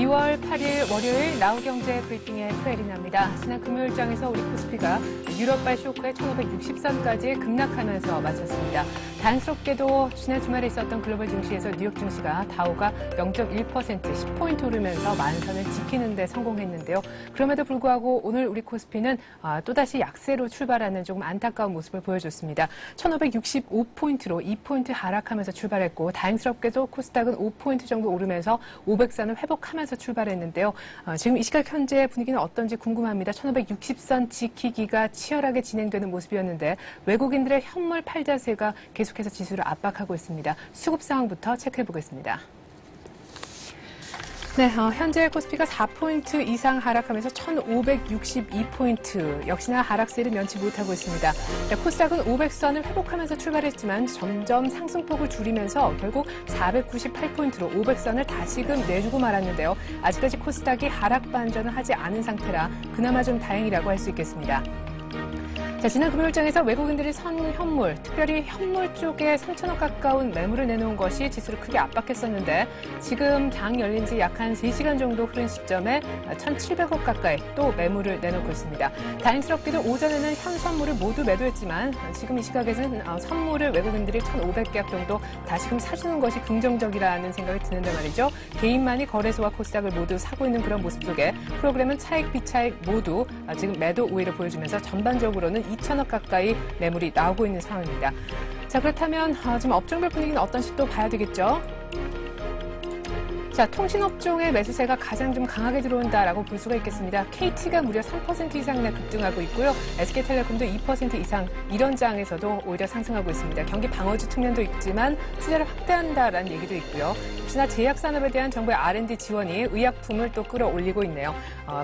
2월 8일 월요일 나우경제 브리핑의 최혜린입니다. 지난 금요일장에서 우리 코스피가 유럽발 쇼크에 1560선까지 급락하면서 마쳤습니다. 다행스럽게도 지난 주말에 있었던 글로벌 증시에서 뉴욕 증시가 다우가 0.1% 10포인트 오르면서 만선을 지키는 데 성공했는데요. 그럼에도 불구하고 오늘 우리 코스피는 또다시 약세로 출발하는 조금 안타까운 모습을 보여줬습니다. 1565포인트로 2포인트 하락하면서 출발했고 다행스럽게도 코스닥은 5포인트 정도 오르면서 500선을 회복하면서 출발했는데요. 지금 이 시각 현재 분위기는 어떤지 궁금합니다. 1560선 지키기가 치열하게 진행되는 모습이었는데 외국인들의 현물 팔자세가 계속해서 지수를 압박하고 있습니다. 수급 상황부터 체크해 보겠습니다. 네, 현재 코스피가 4포인트 이상 하락하면서 1562포인트, 역시나 하락세를 면치 못하고 있습니다. 네, 코스닥은 500선을 회복하면서 출발했지만 점점 상승폭을 줄이면서 결국 498포인트로 500선을 다시금 내주고 말았는데요. 아직까지 코스닥이 하락 반전을 하지 않은 상태라 그나마 좀 다행이라고 할 수 있겠습니다. 자, 지난 금요일장에서 외국인들이 선현물, 특별히 현물 쪽에 3천억 가까운 매물을 내놓은 것이 지수를 크게 압박했었는데 지금 장 열린 지 약 한 3시간 정도 흐른 시점에 1,700억 가까이 또 매물을 내놓고 있습니다. 다행스럽게도 오전에는 현 선물을 모두 매도했지만 지금 이 시각에는 선물을 외국인들이 1,500계약 정도 다시금 사주는 것이 긍정적이라는 생각이 드는데 말이죠. 개인만이 거래소와 코스닥을 모두 사고 있는 그런 모습 속에 프로그램은 차익, 비차익 모두 지금 매도 우위를 보여주면서 전반적으로는 2천억 가까이 매물이 나오고 있는 상황입니다. 자, 그렇다면 지금 업종별 분위기는 어떤지 또 봐야 되겠죠? 자, 통신업종의 매수세가 가장 좀 강하게 들어온다라고 볼 수가 있겠습니다. KT가 무려 3% 이상이나 급등하고 있고요. SK텔레콤도 2% 이상 이런 장에서도 오히려 상승하고 있습니다. 경기 방어주 측면도 있지만 투자를 확대한다라는 얘기도 있고요. 역시나 제약산업에 대한 정부의 R&D 지원이 의약품을 또 끌어올리고 있네요.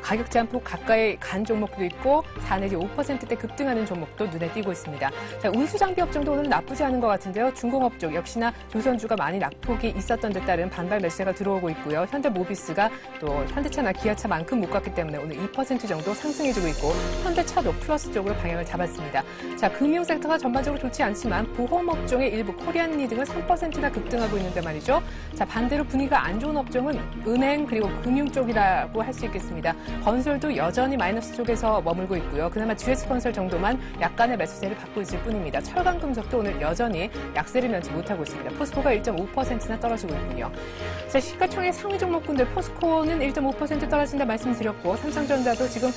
가격 제한폭 가까이 간 종목도 있고 4 내지 5%대 급등하는 종목도 눈에 띄고 있습니다. 자, 운수장비 업종도 오늘 나쁘지 않은 것 같은데요. 중공업 쪽 역시나 조선주가 많이 낙폭이 있었던 데 따른 반발 매수세가 들어오고 있고요. 현대모비스가 또 현대차나 기아차만큼 못 갔기 때문에 오늘 2% 정도 상승해주고 있고 현대차도 플러스 쪽으로 방향을 잡았습니다. 자, 금융 섹터가 전반적으로 좋지 않지만 보험업종의 일부 코리안리 등은 3%나 급등하고 있는데 말이죠. 자, 반대로 분위기가 안 좋은 업종은 은행 그리고 금융 쪽이라고 할 수 있겠습니다. 건설도 여전히 마이너스 쪽에서 머물고 있고요. 그나마 GS건설 정도만 약간의 매수세를 받고 있을 뿐입니다. 철강금속도 오늘 여전히 약세를 면치 못하고 있습니다. 포스코가 1.5%나 떨어지고 있군요. 자, 시가총액 상위 종목군들 포스코는 1.5% 떨어진다 말씀드렸고 삼성전자도 지금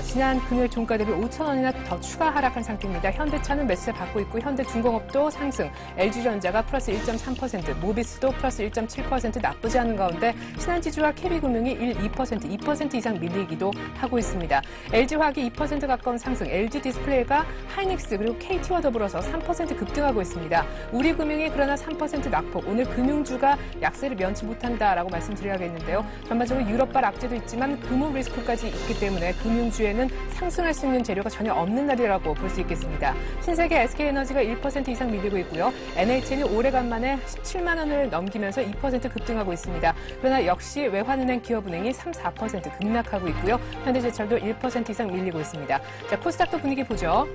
지난 금요일 종가 대비 5,000원이나 더 추가 하락한 상태입니다. 현대차는 매수세 받고 있고 현대중공업도 상승, LG전자가 플러스 1.3%, 모비스도 플러스 1.7% 나쁘지 않은 가운데 신한지주와 KB금융이 2% 이상 밀리기도 하고 있습니다. LG화학이 2% 가까운 상승, LG디스플레이가 하이닉스 그리고 KT와 더불어서 3% 급등하고 있습니다. 우리금융이 그러나 3% 낙폭, 오늘 금융주가 약세를 면치 못한다라고 말씀드려야겠는데요. 전반적으로 유럽발 악재도 있지만 금융 리스크까지 있기 때문에 금융주에는 상승할 수 있는 재료가 전혀 없는 날이라고 볼 수 있겠습니다. 신세계 SK에너지가 1% 이상 밀리고 있고요. NHN이 오래간만에 17만 원을 넘기면서 2% 급등하고 있습니다. 그러나 역시 외환은행 기업은행이 3, 4% 급락하고 있고요. 현대제철도 1% 이상 밀리고 있습니다. 자, 코스닥도 분위기 보죠.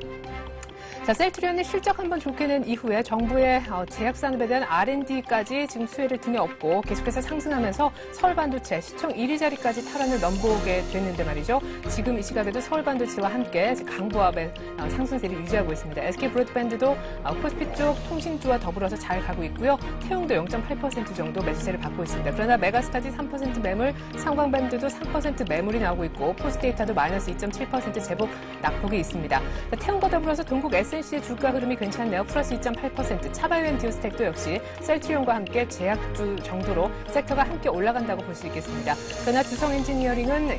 자, 셀트리온이 실적 한번 좋게 낸 이후에 정부의 제약산업에 대한 R&D까지 지금 수혜를 등에 업고 계속해서 상승하면서 서울반도체 시총 1위 자리까지 탈환을 넘보게 됐는데 말이죠. 지금 이 시각에도 서울반도체와 함께 강보합의 상승세를 유지하고 있습니다. SK브로드밴드도 코스피 쪽 통신주와 더불어서 잘 가고 있고요. 태웅도 0.8% 정도 매수세를 받고 있습니다. 그러나 메가스타디 3% 매물, 삼광밴드도 3% 매물이 나오고 있고 포스데이터도 마이너스 2.7% 제법 낙폭이 있습니다. 자, 태웅과 더불어서 동국 SNC의 주가 흐름이 괜찮네요. 플러스 2.8%. 차바이오엔디오스텍도 역시 셀트리온과 함께 제약주 정도로 섹터가 함께 올라간다고 볼 수 있겠습니다. 그러나 두성엔지니어링은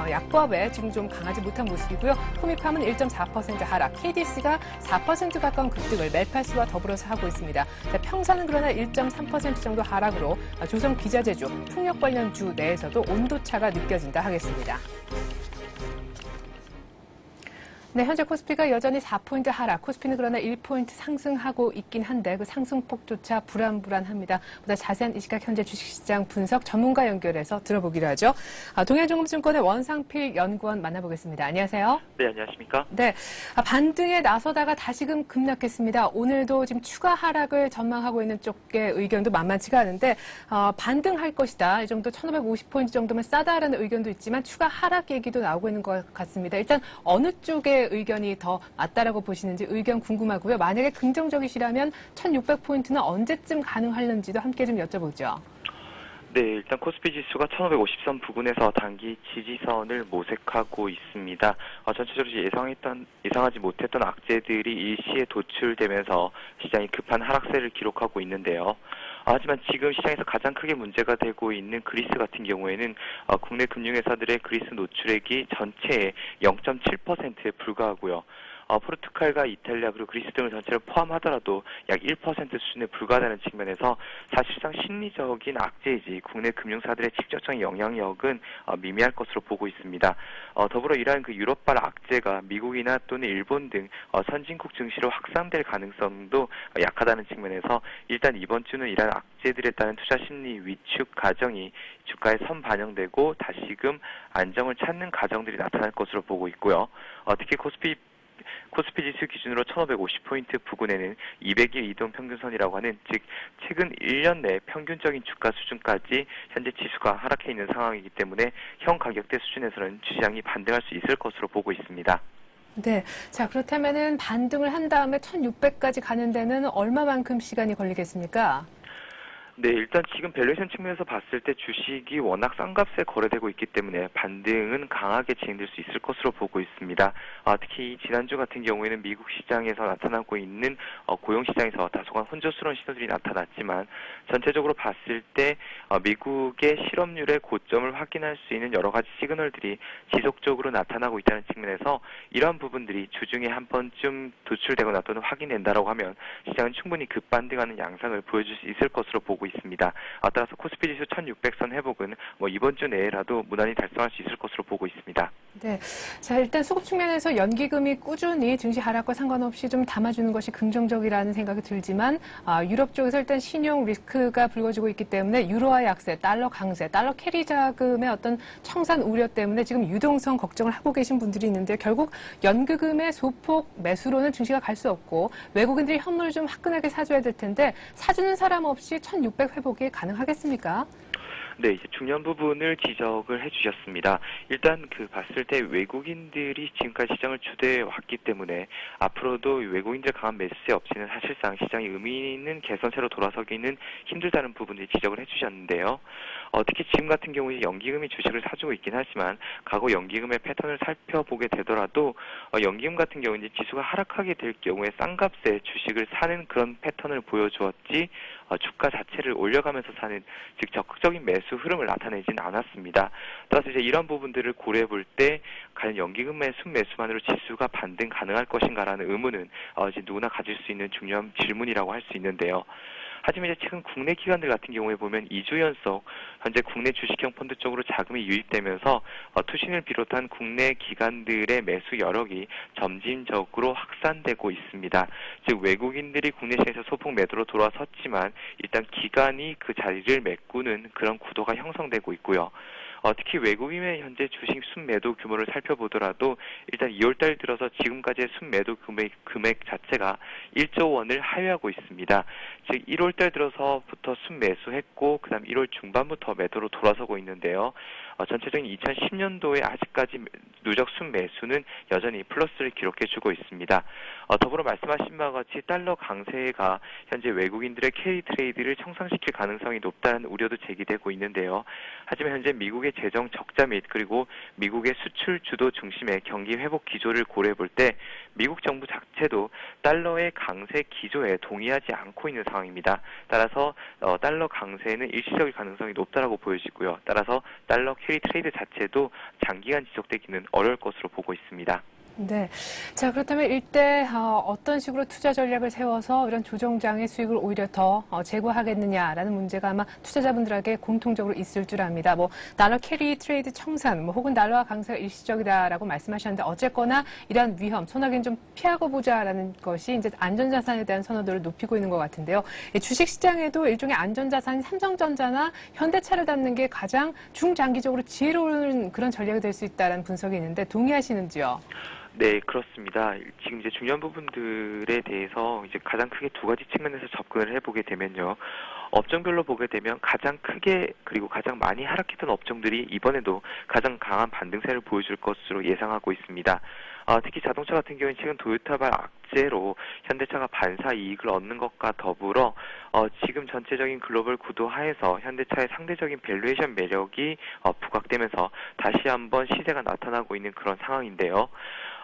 약보합에 지금 좀 강하지 못한 모습이고요. 후미팜은 1.4% 하락, KDC가 4% 가까운 급등을 멜파스와 더불어서 하고 있습니다. 자, 평사는 그러나 1.3% 정도 하락으로 조선 기자재주, 풍력 관련주 내에서도 온도차가 느껴진다 하겠습니다. 네, 현재 코스피가 여전히 4포인트 하락, 코스피는 그러나 1포인트 상승하고 있긴 한데 그 상승폭조차 불안합니다. 보다 자세한 이 시각 현재 주식시장 분석 전문가 연결해서 들어보기로 하죠. 동해종금증권의 원상필 연구원 만나보겠습니다. 안녕하세요. 네, 안녕하십니까? 네, 반등에 나서다가 다시금 급락했습니다. 오늘도 지금 추가 하락을 전망하고 있는 쪽의 의견도 만만치가 않은데 반등할 것이다. 이 정도 1550포인트 정도면 싸다라는 의견도 있지만 추가 하락 얘기도 나오고 있는 것 같습니다. 일단 어느 쪽의 의견이 더 맞다라고 보시는지 의견 궁금하고요. 만약에 긍정적이시라면 1600포인트는 언제쯤 가능할는지도 함께 좀 여쭤보죠. 네, 일단 코스피 지수가 1550선 부근에서 단기 지지선을 모색하고 있습니다. 전체적으로 예상하지 못했던 악재들이 일시에 도출되면서 시장이 급한 하락세를 기록하고 있는데요. 하지만 지금 시장에서 가장 크게 문제가 되고 있는 그리스 같은 경우에는 국내 금융회사들의 그리스 노출액이 전체의 0.7%에 불과하고요. 포르투갈과 이탈리아 그리고 그리스 등을 전체를 포함하더라도 약 1% 수준에 불과하다는 측면에서 사실상 심리적인 악재이지 국내 금융사들의 직접적인 영향력은 미미할 것으로 보고 있습니다. 더불어 이러한 그 유럽발 악재가 미국이나 또는 일본 등 선진국 증시로 확산될 가능성도 약하다는 측면에서 일단 이번 주는 이러한 악재들에 따른 투자 심리 위축 과정이 주가에 선반영되고 다시금 안정을 찾는 과정들이 나타날 것으로 보고 있고요. 특히 코스피 지수 기준으로 1550포인트 부근에는 200일 이동 평균선이라고 하는 즉 최근 1년 내 평균적인 주가 수준까지 현재 지수가 하락해 있는 상황이기 때문에 현 가격대 수준에서는 시장이 반등할 수 있을 것으로 보고 있습니다. 네, 자 그렇다면은 반등을 한 다음에 1600까지 가는 데는 얼마만큼 시간이 걸리겠습니까? 네, 일단 지금 밸류에이션 측면에서 봤을 때 주식이 워낙 싼 값에 거래되고 있기 때문에 반등은 강하게 진행될 수 있을 것으로 보고 있습니다. 특히 지난주 같은 경우에는 미국 시장에서 나타나고 있는 고용 시장에서 다소간 혼조스러운 신호들이 나타났지만 전체적으로 봤을 때 미국의 실업률의 고점을 확인할 수 있는 여러 가지 시그널들이 지속적으로 나타나고 있다는 측면에서 이러한 부분들이 주중에 한 번쯤 도출되거나 또는 확인된다라고 하면 시장은 충분히 급반등하는 양상을 보여줄 수 있을 것으로 보고 있습니다. 따라서 코스피 지수 1600선 회복은 이번 주 내에라도 무난히 달성할 수 있을 것으로 보고 있습니다. 네, 자 일단 수급 측면에서 연기금이 꾸준히 증시 하락과 상관없이 좀 담아주는 것이 긍정적이라는 생각이 들지만 유럽 쪽에서 일단 신용 리스크가 불거지고 있기 때문에 유로화 약세, 달러 강세, 달러 캐리 자금의 어떤 청산 우려 때문에 지금 유동성 걱정을 하고 계신 분들이 있는데 결국 연기금의 소폭 매수로는 증시가 갈 수 없고 외국인들이 현물을 좀 화끈하게 사줘야 될 텐데 사주는 사람 없이 1600 회복이 가능하겠습니까? 네, 이제 중요한 부분을 지적을 해주셨습니다. 일단 봤을 때 외국인들이 지금까지 시장을 주도해 왔기 때문에 앞으로도 외국인들 강한 매수세 없이는 사실상 시장이 의미 있는 개선세로 돌아서기는 힘들다는 부분을 지적을 해주셨는데요. 특히 지금 같은 경우에 연기금이 주식을 사주고 있긴 하지만 과거 연기금의 패턴을 살펴보게 되더라도 연기금 같은 경우는 이제 지수가 하락하게 될 경우에 싼 값에 주식을 사는 그런 패턴을 보여주었지 주가 자체를 올려가면서 사는 즉 적극적인 매수 흐름을 나타내지는 않았습니다. 따라서 이제 이런 부분들을 고려해 볼 때 과연 연기금의 순매수만으로 지수가 반등 가능할 것인가라는 의문은 이제 누구나 가질 수 있는 중요한 질문이라고 할 수 있는데요. 하지만 이제 최근 국내 기관들 같은 경우에 보면 2주 연속 현재 국내 주식형 펀드 쪽으로 자금이 유입되면서 투신을 비롯한 국내 기관들의 매수 여력이 점진적으로 확산되고 있습니다. 즉 외국인들이 국내 시장에서 소폭 매도로 돌아섰지만 일단 기관이 그 자리를 메꾸는 그런 구도가 형성되고 있고요. 특히 외국인의 현재 주식 순매도 규모를 살펴보더라도 일단 2월달 들어서 지금까지의 순매도 금액 자체가 1조 원을 하회하고 있습니다. 즉 1월달 들어서부터 순매수했고 그다음 1월 중반부터 매도로 돌아서고 있는데요. 전체적인 2010년도에 아직까지 누적 순매수는 여전히 플러스를 기록해주고 있습니다. 더불어 말씀하신 바와 같이 달러 강세가 현재 외국인들의 캐리 트레이드를 청산시킬 가능성이 높다는 우려도 제기되고 있는데요. 하지만 현재 미국의 재정 적자 및 그리고 미국의 수출 주도 중심의 경기 회복 기조를 고려해 볼 때 미국 정부 자체도 달러의 강세 기조에 동의하지 않고 있는 상황입니다. 따라서 달러 강세는 일시적일 가능성이 높다라고 보여지고요. 따라서 달러 캐리 트레이드 자체도 장기간 지속되기는 어려울 것으로 보고 있습니다. 네. 자, 그렇다면 일대 어떤 식으로 투자 전략을 세워서 이런 조정장의 수익을 오히려 더 제고하겠느냐라는 문제가 아마 투자자분들에게 공통적으로 있을 줄 압니다. 뭐 달러 캐리 트레이드 청산, 뭐 혹은 달러화 강세가 일시적이다라고 말씀하셨는데 어쨌거나 이러한 위험, 소나기는 좀 피하고 보자라는 것이 이제 안전자산에 대한 선호도를 높이고 있는 것 같은데요. 주식시장에도 일종의 안전자산인 삼성전자나 현대차를 담는 게 가장 중장기적으로 지혜로운 그런 전략이 될 수 있다는 분석이 있는데 동의하시는지요? 네, 그렇습니다. 지금 이제 중요한 부분들에 대해서 이제 가장 크게 두 가지 측면에서 접근을 해보게 되면요. 업종별로 보게 되면 가장 크게 그리고 가장 많이 하락했던 업종들이 이번에도 가장 강한 반등세를 보여줄 것으로 예상하고 있습니다. 특히 자동차 같은 경우는 최근 토요타발 악재로 현대차가 반사 이익을 얻는 것과 더불어 지금 전체적인 글로벌 구도 하에서 현대차의 상대적인 밸류에이션 매력이 부각되면서 다시 한번 시세가 나타나고 있는 그런 상황인데요.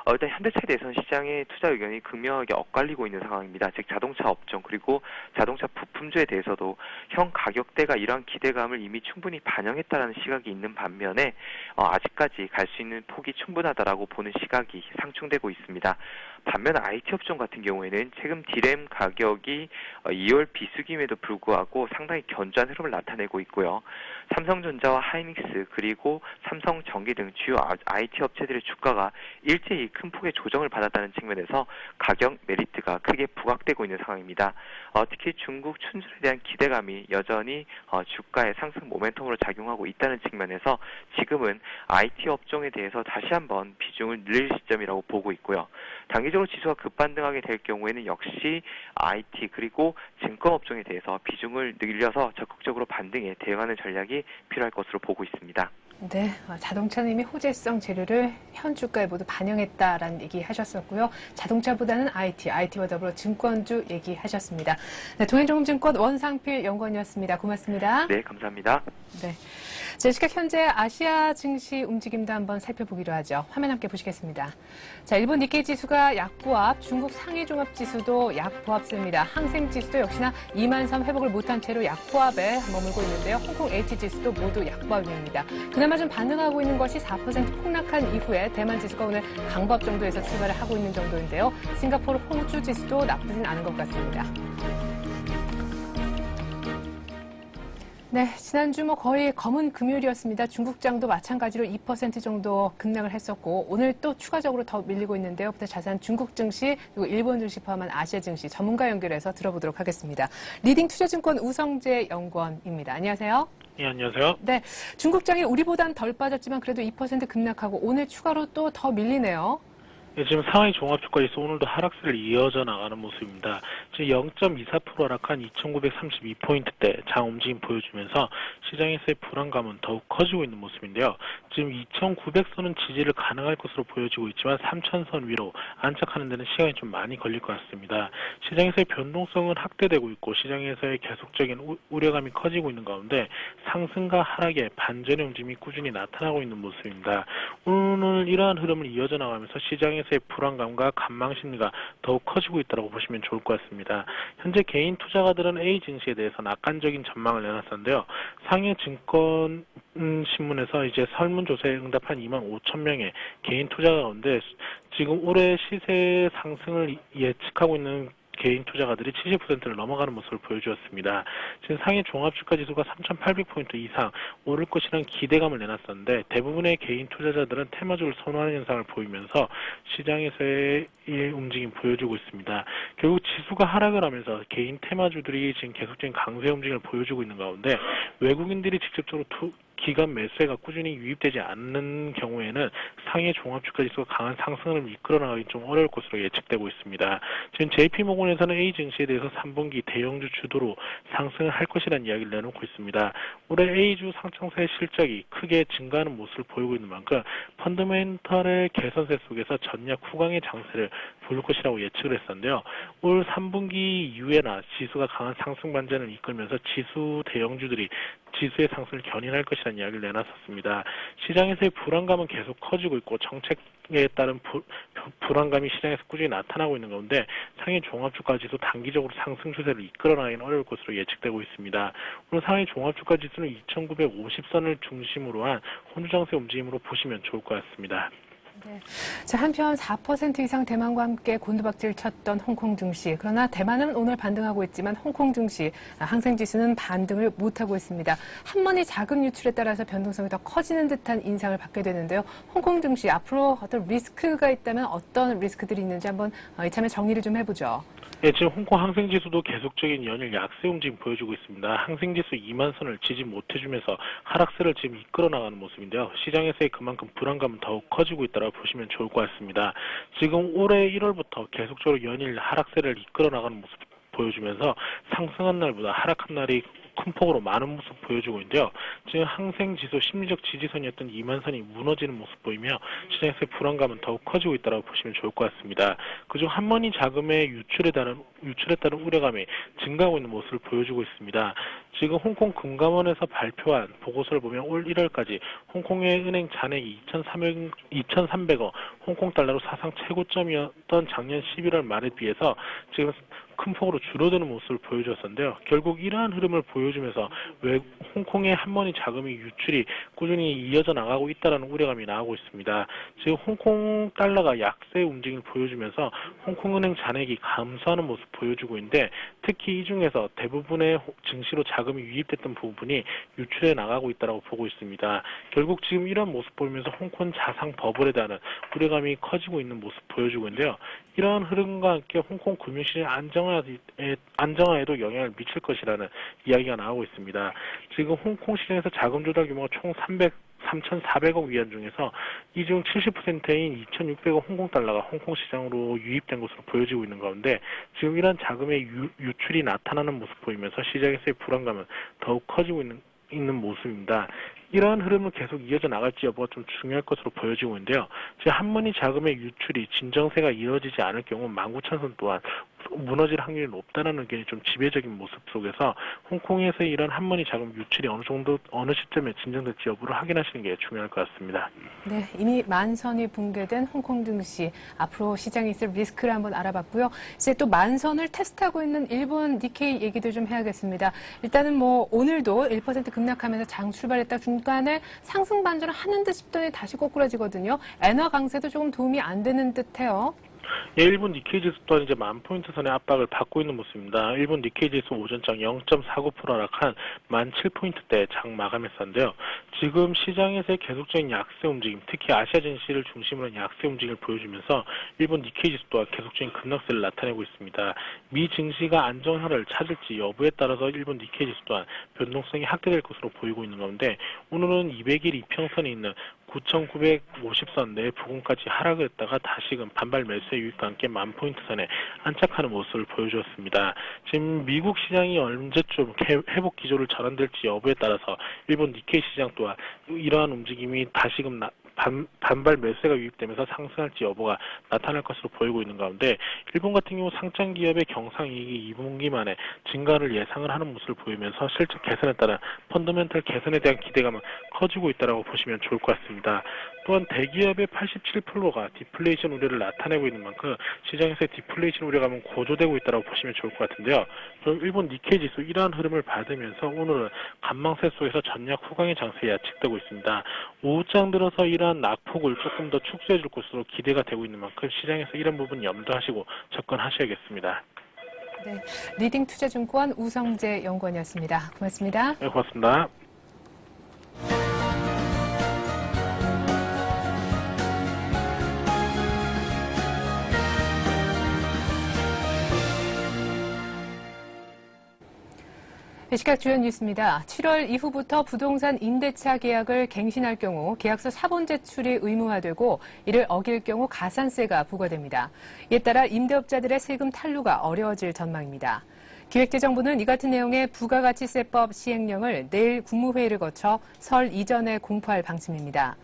일단 현대차에 대해서는 시장의 투자 의견이 극명하게 엇갈리고 있는 상황입니다. 즉 자동차 업종 그리고 자동차 부품주에 대해서도 현 가격대가 이러한 기대감을 이미 충분히 반영했다라는 시각이 있는 반면에 아직까지 갈 수 있는 폭이 충분하다라고 보는 시각이 상충되고 있습니다. 반면 IT 업종 같은 경우에는 최근 디램 가격이 2월 비수기임에도 불구하고 상당히 견조한 흐름을 나타내고 있고요. 삼성전자와 하이닉스 그리고 삼성전기 등 주요 IT 업체들의 주가가 일제히 큰 폭의 조정을 받았다는 측면에서 가격 메리트가 크게 부각되고 있는 상황입니다. 특히 중국 춘출에 대한 기대감이 여전히 주가의 상승 모멘텀으로 작용하고 있다는 측면에서 지금은 IT 업종에 대해서 다시 한번 비중을 늘릴 시점이라고 보고 있고요. 단기적으로 지수가 급반등하게 될 경우에는 역시 IT 그리고 증권 업종에 대해서 비중을 늘려서 적극적으로 반등에 대응하는 전략이 필요할 것으로 보고 있습니다. 네, 자동차는 이미 호재성 재료를 현 주가에 모두 반영했다라는 얘기 하셨었고요. 자동차보다는 IT와 더불어 증권주 얘기하셨습니다. 네, 동행정음증권 원상필 연구원이었습니다. 고맙습니다. 네, 감사합니다. 네. 자, 시각 현재 아시아 증시 움직임도 한번 살펴보기로 하죠. 화면 함께 보시겠습니다. 자, 일본 니케이 지수가 약보합, 중국 상해 종합 지수도 약보합세입니다. 항생 지수도 역시나 2만 선 회복을 못한 채로 약보합에 머물고 있는데요. 홍콩 H 지수도 모두 약보합입니다. 그나마 좀 반등하고 있는 것이 4% 폭락한 이후에 대만 지수가 오늘 강보합 정도에서 출발을 하고 있는 정도인데요. 싱가포르 호주 지수도 나쁘진 않은 것 같습니다. 네, 지난주 거의 검은 금요일이었습니다. 중국장도 마찬가지로 2% 정도 급락을 했었고 오늘 또 추가적으로 더 밀리고 있는데요. 보다 자세한 중국 증시 그리고 일본 증시 포함한 아시아 증시 전문가 연결해서 들어보도록 하겠습니다. 리딩 투자증권 우성재 연구원입니다. 안녕하세요. 네, 안녕하세요. 네, 중국장이 우리보단 덜 빠졌지만 그래도 2% 급락하고 오늘 추가로 또 더 밀리네요. 네, 지금 상하이 종합주가지수 오늘도 하락세를 이어져 나가는 모습입니다. 지금 0.24% 하락한 2,932포인트대 장 움직임 보여주면서 시장에서의 불안감은 더욱 커지고 있는 모습인데요. 지금 2,900선은 지지를 가능할 것으로 보여지고 있지만 3,000선 위로 안착하는 데는 시간이 좀 많이 걸릴 것 같습니다. 시장에서의 변동성은 확대되고 있고 시장에서의 계속적인 우려감이 커지고 있는 가운데 상승과 하락의 반전의 움직임이 꾸준히 나타나고 있는 모습입니다. 오늘 이러한 흐름을 이어져 나가면서 시장에서의 불안감과 간망심리가 더욱 커지고 있다고 보시면 좋을 것 같습니다. 현재 개인 투자가들은 A 증시에 대해서 낙관적인 전망을 내놨었는데요. 상해 증권 신문에서 이제 설문조사에 응답한 2만 5천 명의 개인 투자가 가운데 지금 올해 시세 상승을 예측하고 있는 개인 투자가들이 70%를 넘어가는 모습을 보여주었습니다. 지금 상해 종합주가지수가 3,800포인트 이상 오를 것이라는 기대감을 내놨었는데 대부분의 개인 투자자들은 테마주를 선호하는 현상을 보이면서 시장에서의 움직임 보여주고 있습니다. 결국 지수가 하락을 하면서 개인 테마주들이 지금 계속적인 강세 움직임을 보여주고 있는 가운데 외국인들이 직접적으로 기관 매수세가 꾸준히 유입되지 않는 경우에는 상해 종합주가지수가 강한 상승을 이끌어 나가기 좀 어려울 것으로 예측되고 있습니다. 지금 JP모건에서는 A 증시에 대해서 3분기 대형주 주도로 상승을 할 것이라는 이야기를 내놓고 있습니다. 올해 A주 상장세 실적이 크게 증가하는 모습을 보이고 있는 만큼 펀더멘털의 개선세 속에서 전략 후강의 장세를 보일 것이라고 예측을 했었는데요. 올 3분기 이후에나 지수가 강한 상승 반전을 이끌면서 지수 대형주들이 지수의 상승을 견인할 것이라는 이야기를 내놨었습니다. 시장에서의 불안감은 계속 커지고 있고 정책에 따른 불안감이 시장에서 꾸준히 나타나고 있는 가운데 상해 종합주가지수 단기적으로 상승 추세를 이끌어나기는 어려울 것으로 예측되고 있습니다. 오늘 상해 종합주가지수는 2,950선을 중심으로 한 혼주장세 움직임으로 보시면 좋을 것 같습니다. 자, 한편 4% 이상 대만과 함께 곤두박질 쳤던 홍콩 증시. 그러나 대만은 오늘 반등하고 있지만 홍콩 증시 항생지수는 반등을 못하고 있습니다. 한번의 자금 유출에 따라서 변동성이 더 커지는 듯한 인상을 받게 되는데요. 홍콩 증시 앞으로 어떤 리스크가 있다면 어떤 리스크들이 있는지 한번 이참에 정리를 좀 해보죠. 예, 지금 홍콩 항생지수도 계속적인 연일 약세 움직임 보여주고 있습니다. 항생지수 2만 선을 지지 못해주면서 하락세를 지금 이끌어 나가는 모습인데요. 시장에서의 그만큼 불안감은 더욱 커지고 있다고 보시면 좋을 것 같습니다. 지금 올해 1월부터 계속적으로 연일 하락세를 이끌어 나가는 모습 보여주면서 상승한 날보다 하락한 날이 큰 폭으로 많은 모습 보여주고 있는데요. 지금 항생지수 심리적 지지선이었던 2만 선이 무너지는 모습 보이며 시장에서의 불안감은 더욱 커지고 있다고 보시면 좋을 것 같습니다. 그중 한머니 자금의 유출에 따른 우려감이 증가하고 있는 모습을 보여주고 있습니다. 지금 홍콩 금감원에서 발표한 보고서를 보면 올 1월까지 홍콩의 은행 잔액이 2,300억 홍콩 달러로 사상 최고점이었던 작년 11월 말에 비해서 지금 큰 폭으로 줄어드는 모습을 보여줬었는데요. 결국 이러한 흐름을 보여주면서 왜 홍콩의 한머니 자금의 유출이 꾸준히 이어져 나가고 있다는 우려감이 나오고 있습니다. 지금 홍콩 달러가 약세 움직임을 보여주면서 홍콩은행 잔액이 감소하는 모습 보여주고 있는데 특히 이 중에서 대부분의 증시로 자금이 유입됐던 부분이 유출해 나가고 있다고 보고 있습니다. 결국 지금 이런 모습 보이면서 홍콩 자상 버블에 대한 우려감이 커지고 있는 모습 보여주고 있는데요. 이러한 흐름과 함께 홍콩 금융시장 안정화에도 영향을 미칠 것이라는 이야기가 나오고 있습니다. 지금 홍콩 시장에서 자금 조달 규모가 총 3,400억 위안 중에서 이 중 70%인 2,600억 홍콩 달러가 홍콩 시장으로 유입된 것으로 보여지고 있는 가운데 지금 이러한 자금의 유출이 나타나는 모습 보이면서 시장에서의 불안감은 더욱 커지고 있는 모습입니다. 이러한 흐름을 계속 이어져 나갈지 여부가 좀 중요할 것으로 보여지고 있는데요. 제 한머니 자금의 유출이 진정세가 이루어지지 않을 경우 19,000선 또한 무너질 확률이 높다는 의견이 좀 지배적인 모습 속에서 홍콩에서 이런 한머니 자금 유출이 어느 시점에 진정될지 여부를 확인하시는 게 중요할 것 같습니다. 네, 이미 만선이 붕괴된 홍콩 증시 앞으로 시장에 있을 리스크를 한번 알아봤고요. 이제 또 만선을 테스트하고 있는 일본 니케이 얘기도 좀 해야겠습니다. 일단은 오늘도 1% 급락하면서 장 출발했다 중간에 상승 반전을 하는 듯 싶더니 다시 꼬꾸라지거든요. 엔화 강세도 조금 도움이 안 되는 듯해요. 예, 일본 니케이 지수 또한 이제 10,000포인트 선의 압박을 받고 있는 모습입니다. 일본 니케이 지수 오전장 0.49% 하락한 17,000포인트대 장 마감했었는데요. 지금 시장에서의 계속적인 약세 움직임, 특히 아시아 증시를 중심으로 한 약세 움직임을 보여주면서 일본 니케이 지수 또한 계속적인 급락세를 나타내고 있습니다. 미 증시가 안정화를 찾을지 여부에 따라서 일본 니케이 지수 또한 변동성이 확대될 것으로 보이고 있는 가운데 오늘은 200일 이평선이 있는 9,950선 내 부근까지 하락을 했다가 다시금 반발 매수의 유입과 함께 10,000포인트 선에 안착하는 모습을 보여주었습니다. 지금 미국 시장이 언제쯤 회복 기조를 전환될지 여부에 따라서 일본 니케이 시장 또한 이러한 움직임이 다시금 반발 매수세가 유입되면서 상승할지 여부가 나타날 것으로 보이고 있는 가운데 일본 같은 경우 상장 기업의 경상이익이 2분기 만에 증가를 예상을 하는 모습을 보이면서 실적 개선에 따른 펀더멘털 개선에 대한 기대감은 커지고 있다고 보시면 좋을 것 같습니다. 또한 대기업의 87%가 디플레이션 우려를 나타내고 있는 만큼 시장에서의 디플레이션 우려감은 고조되고 있다고 보시면 좋을 것 같은데요. 그럼 일본 니케이 지수 이러한 흐름을 받으면서 오늘은 간망세 속에서 전략 후강의 장세에 예측되고 있습니다. 오후장 들어서 이러한 낙폭을 조금 더 축소해 줄 것으로 기대가 되고 있는 만큼 시장에서 이런 부분 염두하시고 접근하셔야겠습니다. 네, 리딩 투자증권 우성재 연구원이었습니다. 고맙습니다. 네, 고맙습니다. 시각 주요 뉴스입니다. 7월 이후부터 부동산 임대차 계약을 갱신할 경우 계약서 사본 제출이 의무화되고 이를 어길 경우 가산세가 부과됩니다. 이에 따라 임대업자들의 세금 탈루가 어려워질 전망입니다. 기획재정부는 이 같은 내용의 부가가치세법 시행령을 내일 국무회의를 거쳐 설 이전에 공포할 방침입니다.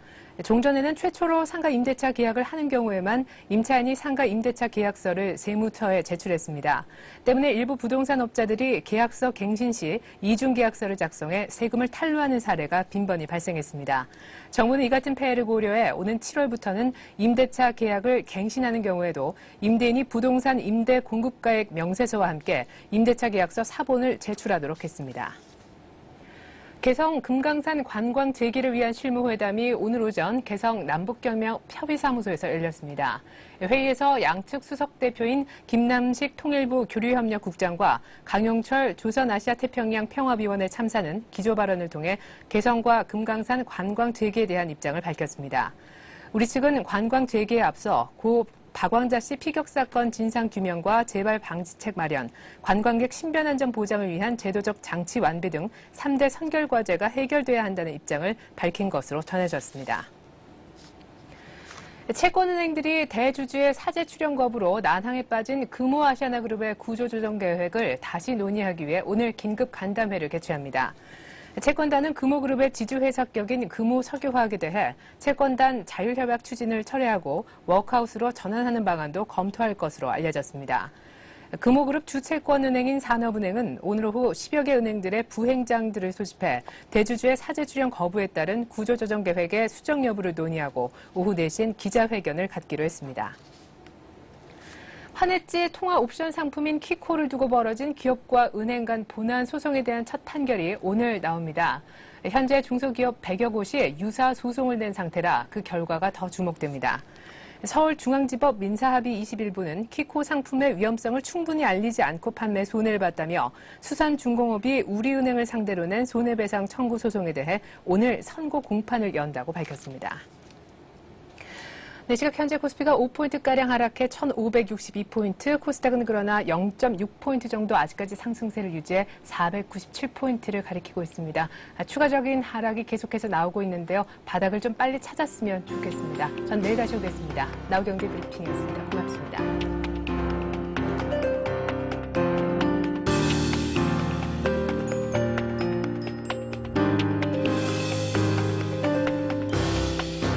종전에는 최초로 상가 임대차 계약을 하는 경우에만 임차인이 상가 임대차 계약서를 세무처에 제출했습니다. 때문에 일부 부동산 업자들이 계약서 갱신 시 이중 계약서를 작성해 세금을 탈루하는 사례가 빈번히 발생했습니다. 정부는 이 같은 폐해를 고려해 오는 7월부터는 임대차 계약을 갱신하는 경우에도 임대인이 부동산 임대 공급가액 명세서와 함께 임대차 계약서 사본을 제출하도록 했습니다. 개성 금강산 관광 재개를 위한 실무회담이 오늘 오전 개성 남북경협 협의사무소에서 열렸습니다. 회의에서 양측 수석 대표인 김남식 통일부 교류협력국장과 강용철 조선아시아태평양 평화위원회 참사는 기조 발언을 통해 개성과 금강산 관광 재개에 대한 입장을 밝혔습니다. 우리 측은 관광 재개에 앞서 고 박광자 씨 피격 사건 진상 규명과 재발 방지책 마련, 관광객 신변 안전 보장을 위한 제도적 장치 완비 등 3대 선결 과제가 해결돼야 한다는 입장을 밝힌 것으로 전해졌습니다. 채권은행들이 대주주의 사재 출연 거부로 난항에 빠진 금호아시아나그룹의 구조조정 계획을 다시 논의하기 위해 오늘 긴급 간담회를 개최합니다. 채권단은 금호그룹의 지주회사격인 금호석유화학에 대해 채권단 자율협약 추진을 철회하고 워크아웃으로 전환하는 방안도 검토할 것으로 알려졌습니다. 금호그룹 주채권은행인 산업은행은 오늘 오후 10여 개 은행들의 부행장들을 소집해 대주주의 사재 출연 거부에 따른 구조조정 계획의 수정 여부를 논의하고 오후 4시엔 기자회견을 갖기로 했습니다. 환해지 통화 옵션 상품인 키코를 두고 벌어진 기업과 은행 간 본안 소송에 대한 첫 판결이 오늘 나옵니다. 현재 중소기업 100여 곳이 유사 소송을 낸 상태라 그 결과가 더 주목됩니다. 서울중앙지법 민사합의 21부는 키코 상품의 위험성을 충분히 알리지 않고 판매 손해를 봤다며 수산중공업이 우리은행을 상대로 낸 손해배상 청구 소송에 대해 오늘 선고 공판을 연다고 밝혔습니다. 네, 시각 현재 코스피가 5포인트가량 하락해 1,562포인트, 코스닥은 그러나 0.6포인트 정도 아직까지 상승세를 유지해 497포인트를 가리키고 있습니다. 추가적인 하락이 계속해서 나오고 있는데요. 바닥을 좀 빨리 찾았으면 좋겠습니다. 전 내일 다시 오겠습니다. 나우경제 브리핑이었습니다. 고맙습니다.